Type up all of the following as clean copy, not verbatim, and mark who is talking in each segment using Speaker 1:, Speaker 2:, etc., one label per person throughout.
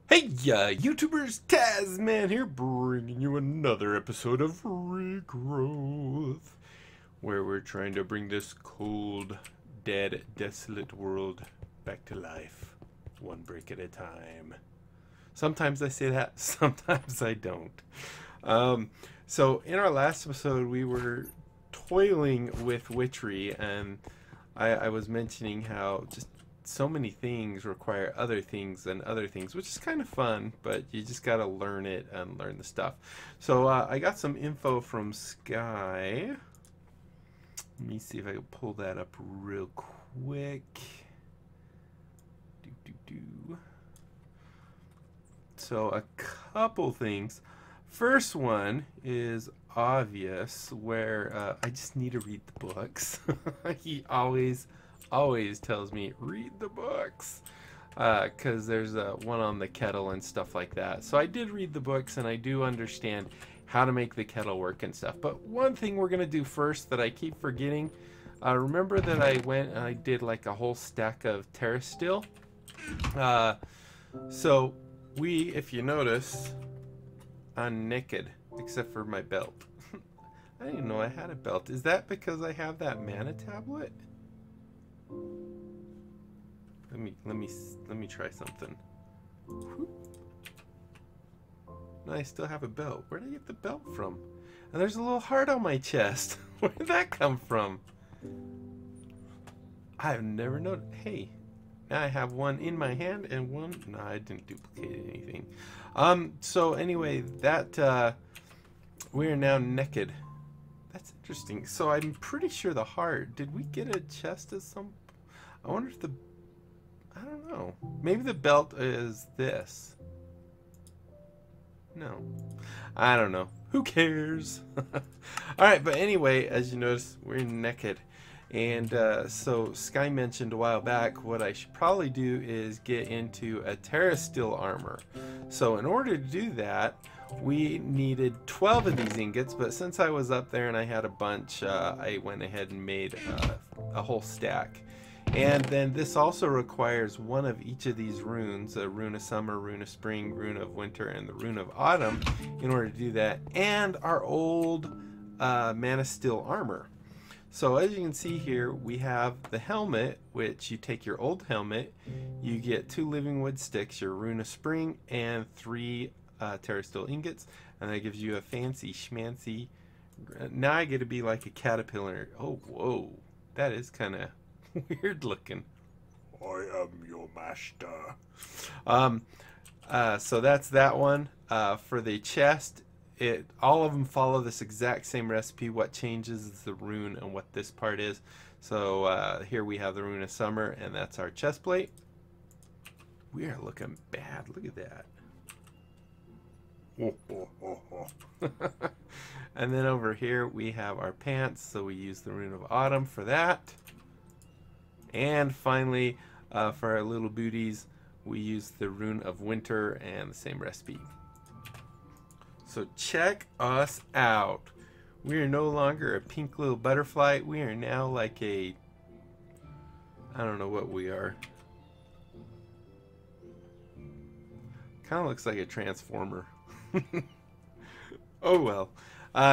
Speaker 1: Hey, YouTubers, Tazman here, bringing you another episode of Regrowth, where we're trying to bring this cold, dead, desolate world back to life, one brick at a time. Sometimes I say that, sometimes I don't. So in our last episode, we were toiling with witchery, and I was mentioning how just so many things require other things and other things, which is kind of fun, but you just got to learn it and learn the stuff. So I got some info from Sky. Let me see if I can pull that up real quick. So a couple things. First one is obvious, where I just need to read the books. He always tells me read the books, because there's one on the kettle and stuff like that. So I did read the books and I do understand how to make the kettle work and stuff. But one thing we're gonna do first that I keep forgetting, remember that I went and I did like a whole stack of terrace steel. So if you notice, I'm naked except for my belt. I didn't even know I had a belt. Is that because I have that mana tablet? Let me try something. Whoop. No, I still have a belt. Where did I get the belt from? And there's a little heart on my chest. Where did that come from? I've never noticed. Hey, now I have one in my hand and one. No, I didn't duplicate anything. So anyway, that we are now naked. That's interesting. So I'm pretty sure the heart. Did we get a chest as some? I wonder if I don't know. Maybe the belt is this. No. I don't know. Who cares? Alright, but anyway, as you notice, we're naked. And so Sky mentioned a while back what I should probably do is get into a terrace steel armor. So in order to do that, we needed 12 of these ingots, but since I was up there and I had a bunch, I went ahead and made a whole stack. And then this also requires one of each of these runes, a rune of summer, rune of spring, rune of winter, and the rune of autumn, in order to do that, and our old mana steel armor. So as you can see here, we have the helmet, which you take your old helmet, you get 2 living wood sticks, your rune of spring, and 3 terrace steel ingots, and that gives you a fancy schmancy. Now I get to be like a caterpillar. Oh, whoa, that is kind of weird looking. I am your master. So that's that one. For the chest, all of them follow this exact same recipe. What changes is the rune and what this part is. So here we have the rune of summer, and that's our chest plate. We are looking bad. Look at that. And then over here we have our pants, so we use the rune of autumn for that. And finally, for our little booties, we use the rune of winter and the same recipe. So check us out. We are no longer a pink little butterfly. We are now like I don't know what we are. Kind of looks like a transformer. Oh well.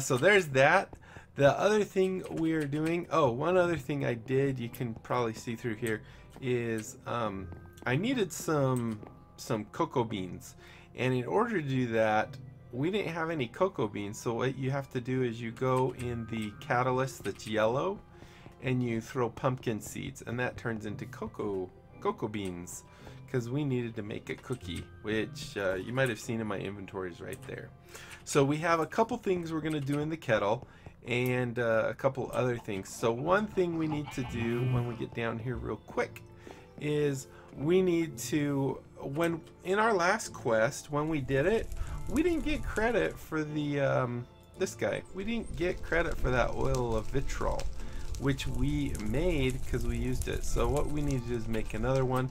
Speaker 1: So there's that. The other thing we are doing, one other thing I did, you can probably see through here, is I needed some cocoa beans. And in order to do that, we didn't have any cocoa beans. So what you have to do is you go in the catalyst that's yellow and you throw pumpkin seeds, and that turns into cocoa beans, because we needed to make a cookie, which you might have seen in my inventories right there. So we have a couple things we're going to do in the kettle, and a couple other things. So one thing we need to do when we get down here real quick is we need to, in our last quest, when we did it, we didn't get credit for the this guy. We didn't get credit for that oil of vitriol, which we made because we used it. So what we need to do is make another one.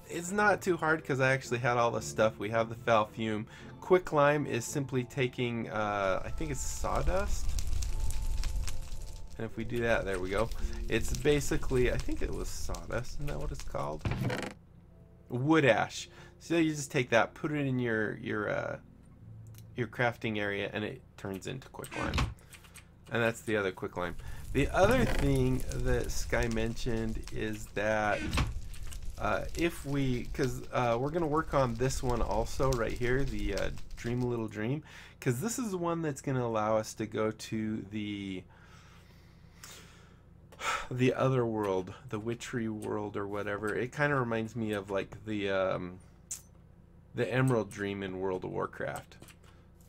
Speaker 1: It's not too hard because I actually had all the stuff. We have the foul fume. Quicklime is simply taking, I think it's sawdust. And if we do that, there we go. It's basically, I think it was sawdust. Isn't that what it's called? wood ash. So you just take that, put it in your crafting area, and it turns into quicklime. And that's the other quicklime. The other thing that Sky mentioned is that if we, because we're going to work on this one also right here, the Dream a Little Dream, because this is the one that's going to allow us to go to the other world, the witchery world or whatever. It kind of reminds me of like the Emerald Dream in World of Warcraft.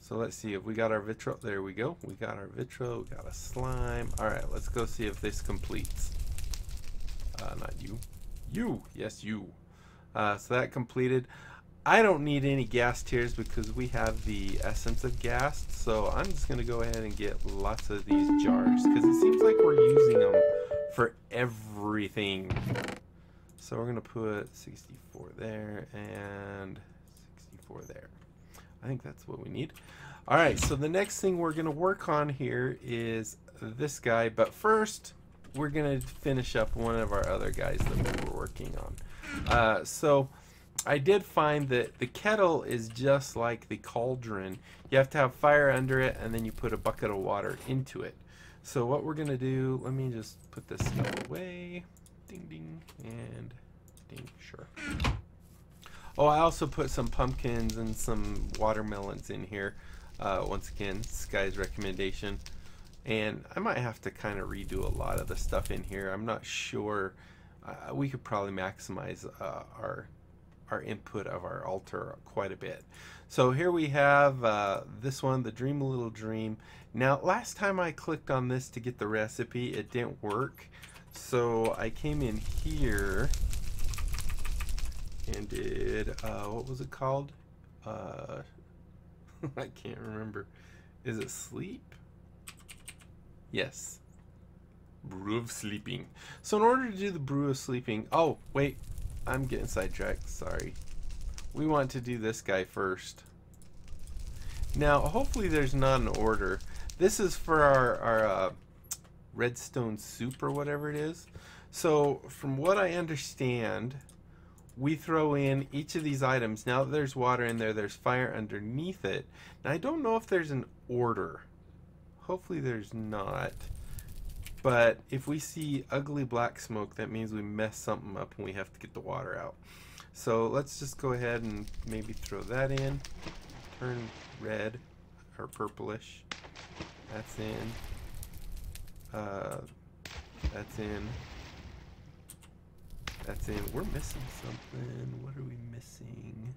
Speaker 1: So let's see if we got our vitro. There we go. We got our vitro. We got a slime. All right, let's go see if this completes. Not you. You. Yes, you. So that completed. I don't need any gas tiers because we have the essence of gas. So I'm just going to go ahead and get lots of these jars because it seems like we're using them for everything. So we're going to put 64 there and 64 there. I think that's what we need. All right, so the next thing we're going to work on here is this guy. But first, we're going to finish up one of our other guys that we were working on. So I did find that the kettle is just like the cauldron. You have to have fire under it, and then you put a bucket of water into it. So what we're going to do, let me just put this stuff away. Ding, ding, and ding, sure. Oh, I also put some pumpkins and some watermelons in here. Once again, Sky's recommendation. And I might have to kind of redo a lot of the stuff in here. I'm not sure. We could probably maximize our input of our altar quite a bit. So here we have this one, the Dream a Little Dream. Now, last time I clicked on this to get the recipe, it didn't work. So I came in here and did, what was it called? I can't remember. Is it sleep? Yes. Brew of sleeping. So in order to do the brew of sleeping, oh, wait, I'm getting sidetracked, sorry. We want to do this guy first. Now, hopefully there's not an order. This is for our redstone soup or whatever it is. So from what I understand, we throw in each of these items. Now there's water in there, there's fire underneath it. Now I don't know if there's an order. Hopefully there's not. But if we see ugly black smoke, that means we messed something up and we have to get the water out. So let's just go ahead and maybe throw that in. Turn red or purplish. That's in. That's in. That's in. We're missing something. What are we missing?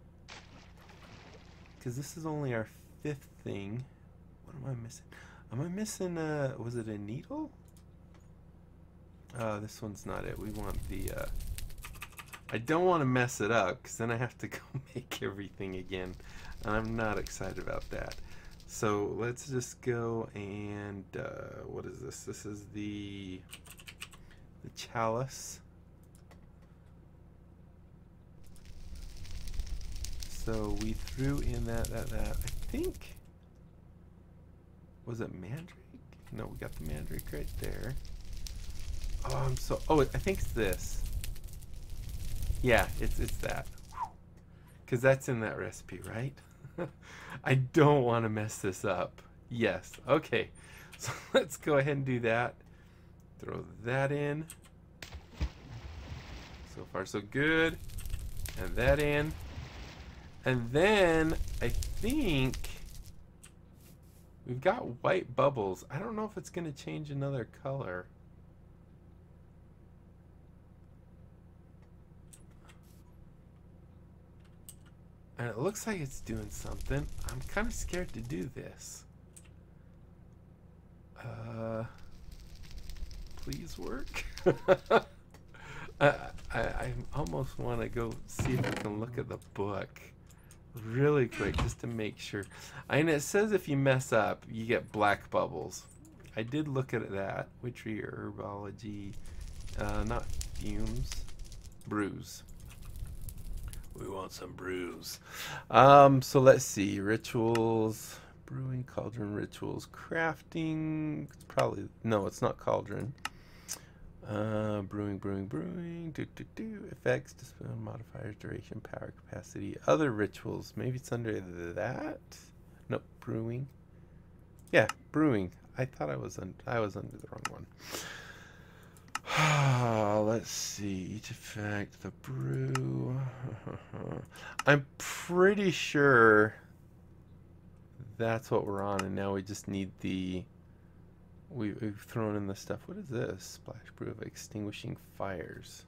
Speaker 1: Because this is only our 5th thing. What am I missing? Am I missing, was it a needle? This one's not it. We want the, I don't want to mess it up because then I have to go make everything again. And I'm not excited about that. So let's just go and, what is this? This is the chalice. So we threw in that. I think, was it mandrake? No, we got the mandrake right there. Oh, I think it's this. Yeah, it's that. Because that's in that recipe, right? I don't want to mess this up. Yes, okay. So let's go ahead and do that. Throw that in. So far so good. And that in. And then I think we've got white bubbles. I don't know if it's going to change another color. And it looks like it's doing something. I'm kind of scared to do this. Please work. I almost want to go see if I can look at the book really quick just to make sure. And it says if you mess up, you get black bubbles. I did look at that. Witchery herbology, not fumes, brews. We want some brews. So let's see. Rituals, brewing, cauldron rituals, crafting. Probably, no, it's not cauldron. Brewing. Effects, display modifiers, duration, power, capacity, other rituals. Maybe it's under that. Nope, brewing. Yeah, brewing. I thought I was under the wrong one. Let's see. Each effect, the brew. I'm pretty sure that's what we're on, and now we just need the. We've thrown in the stuff. What is this? Splash brew of extinguishing fires.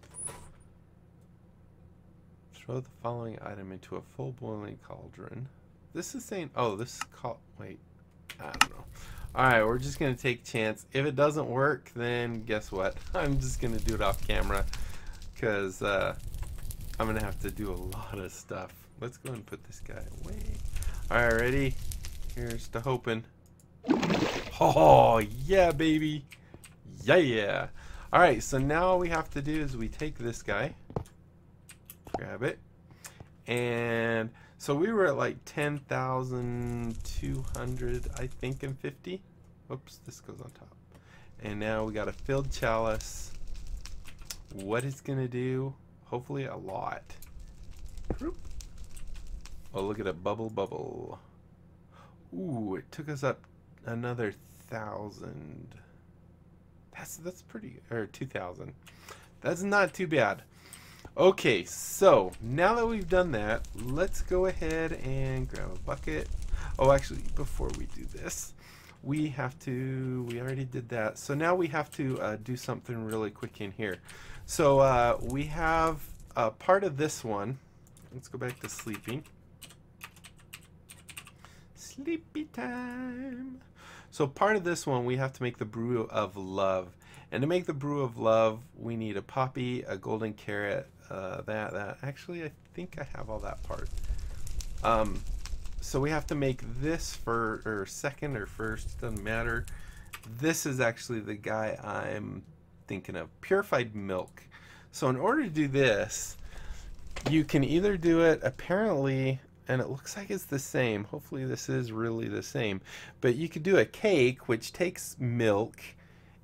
Speaker 1: Throw the following item into a full boiling cauldron. This is saying. Oh, this is called. Wait. I don't know. Alright, we're just going to take a chance. If it doesn't work, then guess what? I'm just going to do it off camera. Because I'm going to have to do a lot of stuff. Let's go and put this guy away. Alright, ready? Here's to hoping. Oh, yeah, baby. Yeah. Alright, so now all we have to do is we take this guy. Grab it. And so we were at like 10,200, I think, and 50. Oops, this goes on top. And now we got a filled chalice. What it's gonna do? Hopefully a lot. Oh, look at it, bubble. Ooh, it took us up another 1,000. That's pretty, or 2,000. That's not too bad. Okay, so now that we've done that, let's go ahead and grab a bucket. Oh, actually, before we do this, we already did that. So now we have to do something really quick in here. So we have part of this one. Let's go back to sleeping. Sleepy time. So part of this one, we have to make the brew of love. And to make the brew of love, we need a poppy, a golden carrot, that. Actually, I think I have all that part. So we have to make this for second or first, doesn't matter. This is actually the guy I'm thinking of, purified milk. So in order to do this, you can either do it apparently, and it looks like it's the same. Hopefully this is really the same. But you could do a cake, which takes milk,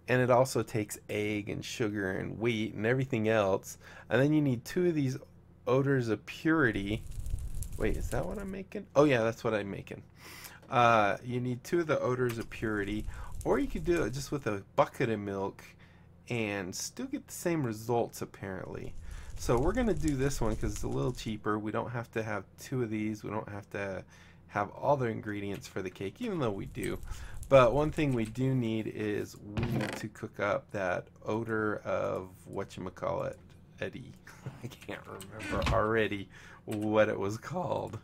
Speaker 1: and it also takes egg and sugar and wheat and everything else. And then you need 2 of these odors of purity. Wait, is that what I'm making? Oh yeah, that's what I'm making. You need 2 of the odors of purity, or you could do it just with a bucket of milk and still get the same results apparently. So we're gonna do this one because it's a little cheaper. We don't have to have 2 of these. We don't have to have all the ingredients for the cake, even though we do. But one thing we do need is we need to cook up that odor of whatchamacallit, Eddie. I can't remember already what it was called.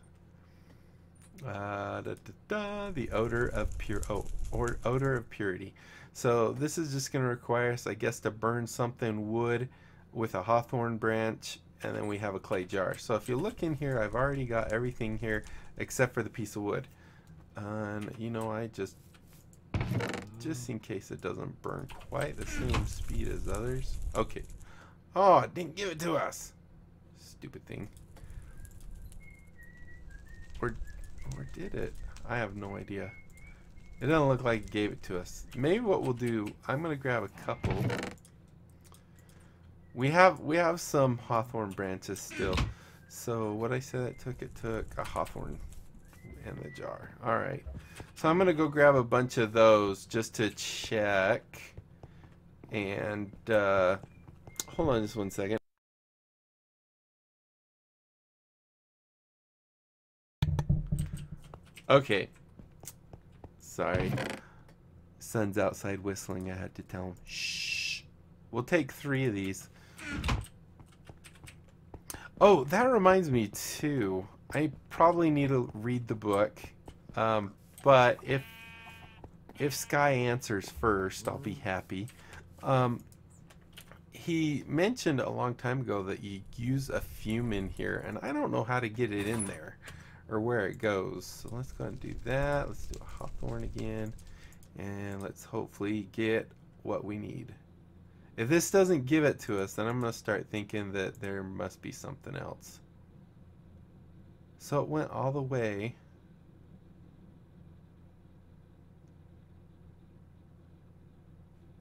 Speaker 1: The odor of odor of purity. So this is just going to require us, I guess, to burn something wood with a hawthorn branch, and then we have a clay jar. So if you look in here, I've already got everything here except for the piece of wood. And you know, I just in case it doesn't burn quite the same speed as others. Okay. Oh, it didn't give it to us. Stupid thing. Or did it? I have no idea. It doesn't look like it gave it to us. Maybe what we'll do, I'm gonna grab a couple. We have some hawthorn branches still. So what I said it took a hawthorn in the jar. Alright. So I'm gonna go grab a bunch of those just to check. And hold on just one second. Okay. Sorry. Son's outside whistling. I had to tell him, shh. We'll take 3 of these. Oh, that reminds me too. I probably need to read the book. But if Sky answers first, I'll be happy. He mentioned a long time ago that you use a fume in here, and I don't know how to get it in there or where it goes. So let's go and do that. Let's do a hawthorn again, and let's hopefully get what we need. If this doesn't give it to us, then I'm going to start thinking that there must be something else. So it went all the way.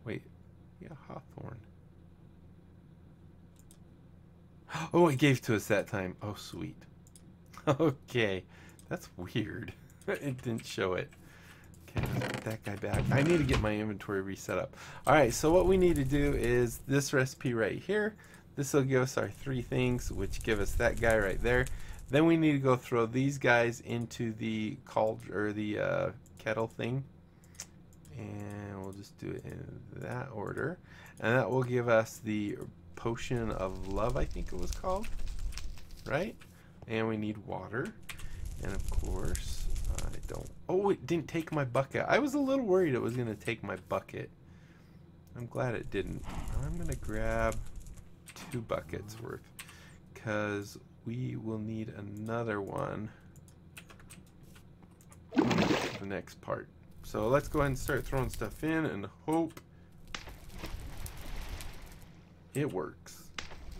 Speaker 1: Wait, yeah, hawthorn. Oh, it gave to us that time. Oh, sweet. Okay, that's weird. It didn't show it. Okay, let's put that guy back. I need to get my inventory reset up. Alright, so what we need to do is this recipe right here. This will give us our 3 things, which give us that guy right there. Then we need to go throw these guys into the cauldron, or the kettle thing. And we'll just do it in that order. And that will give us the potion of love, I think it was called. Right? And we need water. And of course, I don't... Oh, it didn't take my bucket. I was a little worried it was going to take my bucket. I'm glad it didn't. I'm going to grab 2 buckets worth, because we will need another one when we get to the next part. So let's go ahead and start throwing stuff in and hope it works.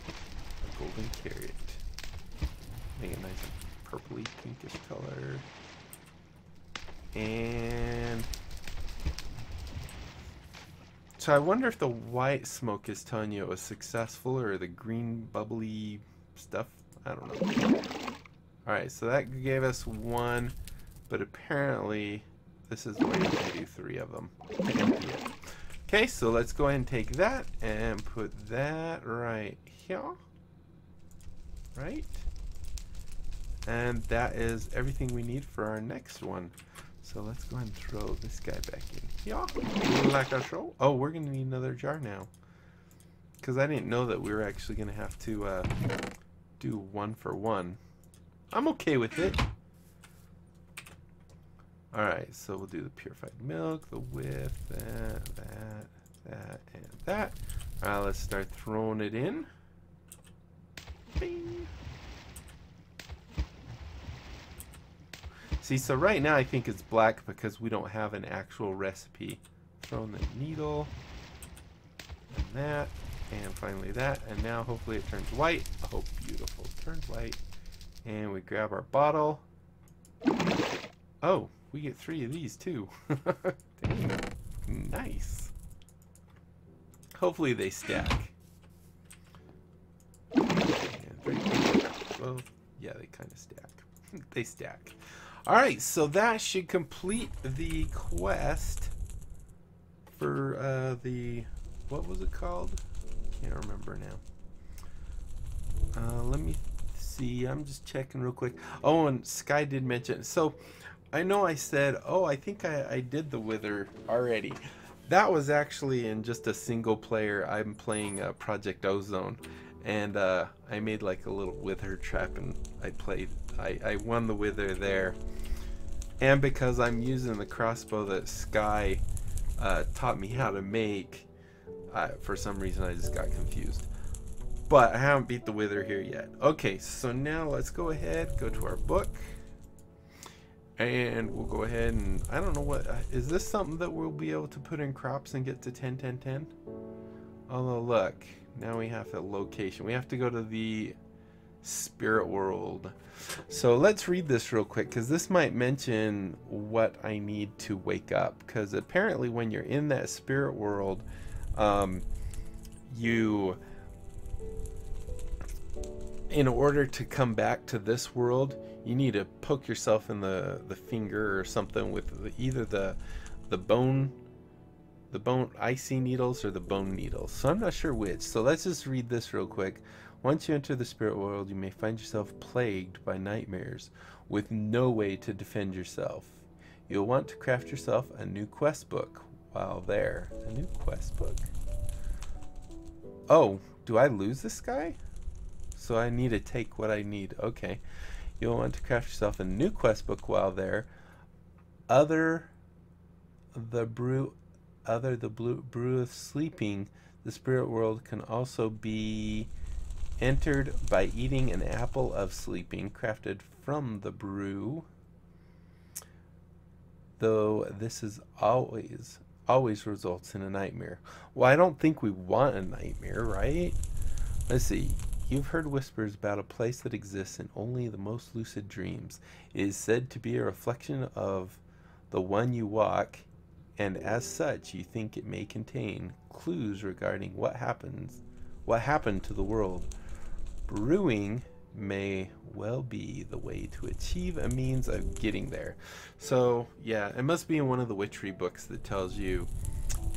Speaker 1: A golden carrot. Make it nice and purpley pinkish color. And so I wonder if the white smoke is telling you it was successful, or the green bubbly stuff. I don't know. Alright, so that gave us 1, but apparently this is the way you can do 3 of them to empty it. Okay, so let's go ahead and take that and put that right here. Right? And that is everything we need for our next one. So let's go ahead and throw this guy back in here. Like a show. Oh, we're going to need another jar now, because I didn't know that we were actually going to have to do 1 for 1. I'm okay with it. Alright, so we'll do the purified milk, the whiff, that, and that. Alright, let's start throwing it in. Bing. See, so right now I think it's black because we don't have an actual recipe. Throwing the needle, and that, and finally that, and now hopefully it turns white. Oh, beautiful. It turns white. And we grab our bottle. Oh, we get 3 of these too. Dang. Nice. Hopefully they stack. And 3, well, yeah, they kind of stack. They stack. Alright, so that should complete the quest for the, what was it called? Can't remember now. Let me see. I'm just checking real quick. Oh, and Sky did mention. So I know I said, oh, I think I did the wither already. That was actually in just a single player. I'm playing Project Ozone, and I made like a little wither trap, and I won the wither there. And because I'm using the crossbow that Sky taught me how to make, for some reason I just got confused. But I haven't beat the wither here yet. Okay, so now let's go ahead, go to our book. And we'll go ahead and, I don't know what, is this something that we'll be able to put in crops and get to 10, 10, 10? Although look, now we have a location. We have to go to the spirit world. So let's read this real quick, because this might mention what I need to wake up. Because apparently when you're in that spirit world, in order to come back to this world, you need to poke yourself in the finger or something with either the bone icy needles or the bone needles. So I'm not sure which. So let's just read this real quick. Once you enter the spirit world, you may find yourself plagued by nightmares with no way to defend yourself. You'll want to craft yourself a new quest book while there. A new quest book. Oh, do I lose this guy? So I need to take what I need. Okay. You'll want to craft yourself a new quest book while there. Other the brew of sleeping, the spirit world can also be entered by eating an apple of sleeping crafted from the brew. Though this is always results in a nightmare. Well, I don't think we want a nightmare, right? Let's see. You've heard whispers about a place that exists in only the most lucid dreams. It is said to be a reflection of the one you walk, and as such you think it may contain clues regarding what happened to the world brewing may well be the way to achieve a means of getting there. So yeah, it must be in one of the witchery books that tells you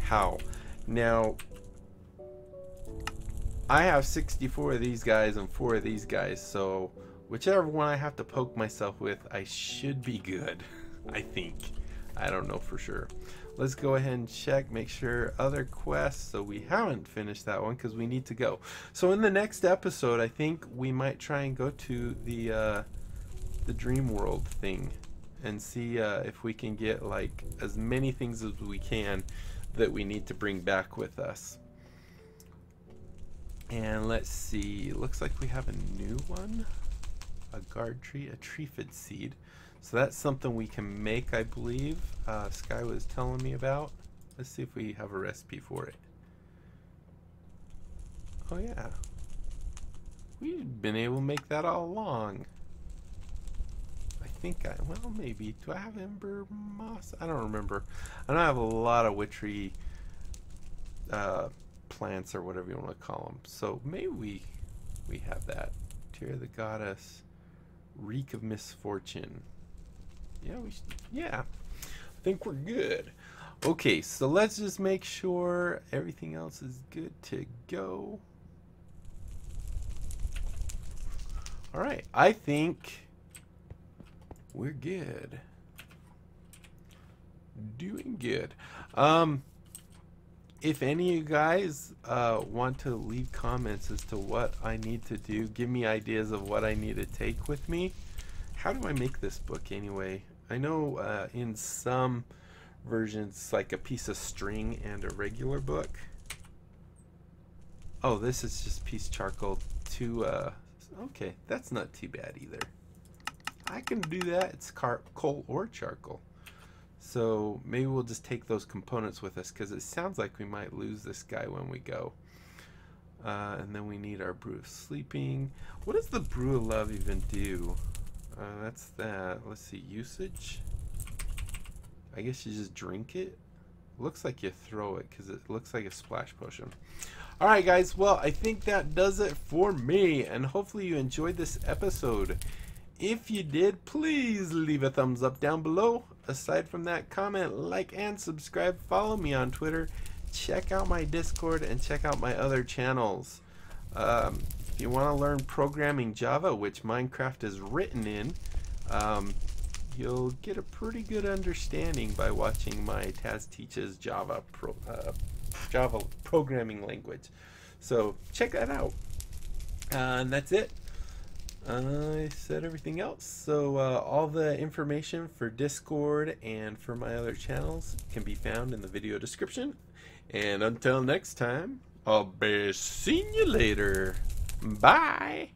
Speaker 1: how. Now I have 64 of these guys and 4 of these guys, so whichever one I have to poke myself with, I should be good. I think. I don't know for sure. Let's go ahead and check, make sure other quests. So we haven't finished that one because we need to go. So in the next episode, I think we might try and go to the dream world thing and see if we can get like as many things as we can that we need to bring back with us. And let's see, it looks like we have a new one, a guard tree, a treefid seed. So that's something we can make, I believe. Sky was telling me about. Let's see if we have a recipe for it. Oh yeah, we've been able to make that all along. I think well, maybe. Do I have ember moss? I don't remember. I know I have a lot of witchery plants or whatever you want to call them. So maybe we have that. Tear the goddess, reek of misfortune. Yeah, I think we're good. Okay, so let's just make sure everything else is good to go. All right, I think we're good. Doing good. If any of you guys want to leave comments as to what I need to do, give me ideas of what I need to take with me. How do I make this book anyway? I know in some versions it's like a piece of string and a regular book. Oh, this is just piece charcoal to okay, that's not too bad either. I can do that. It's coal or charcoal. So maybe we'll just take those components with us because it sounds like we might lose this guy when we go. And then we need our brew of sleeping. What does the brew of love even do? That's that. Let's see, usage. I guess you just drink it. Looks like you throw it because it looks like a splash potion. All right, guys. Well, I think that does it for me, and hopefully you enjoyed this episode. If you did, please leave a thumbs up down below. Aside from that, comment, like, and subscribe. Follow me on Twitter. Check out my Discord and check out my other channels. If you want to learn programming Java, which Minecraft is written in, you'll get a pretty good understanding by watching my Taz Teaches Java programming language. So check that out. And that's it. I said everything else. So all the information for Discord and for my other channels can be found in the video description. And until next time, I'll be seeing you later. Bye.